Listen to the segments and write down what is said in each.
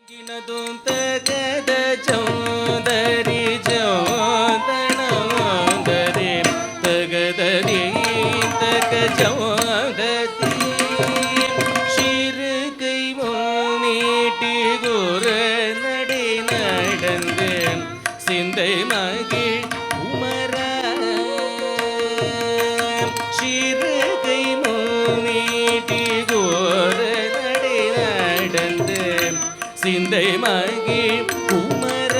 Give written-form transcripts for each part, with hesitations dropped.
கிணதும் தகத சௌந்தரி சௌந்தரி தகதரி தக சௌந்தரி சிறுகை நீட்டி குரு நடி நடந்து சிந்தை மகிழ் உமர சிறுகை நீட்டி குரு நடி நடந்து சிந்தை மகிழ் குமர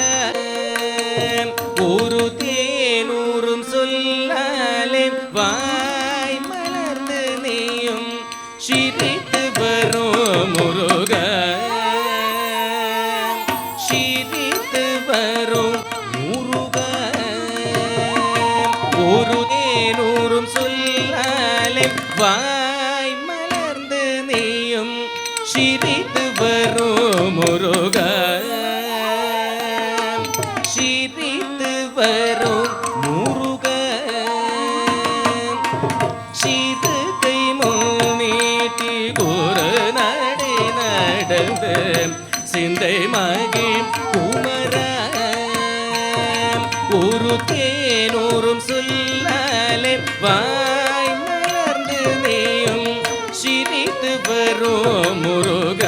ஒரு தேனூரும் சொல்லாலே வாய் மலர்ந்து நீயும் சிரித்து வரும் முருக சிரித்து வரும் முருக ஒரு தேனூரும் சொல்லாலே வாய் மலர்ந்து நீயும் சிரித்து வரும் முருக சிரித்து வரும் முருக சிறுகை நீட்டி குரு நடை நடந்து சிந்தை மகிழ் குமர ஒரு தேனூரும் சொல்லாலே வாய் மலர்ந்து நீயும் சிரித்து வரும் முருக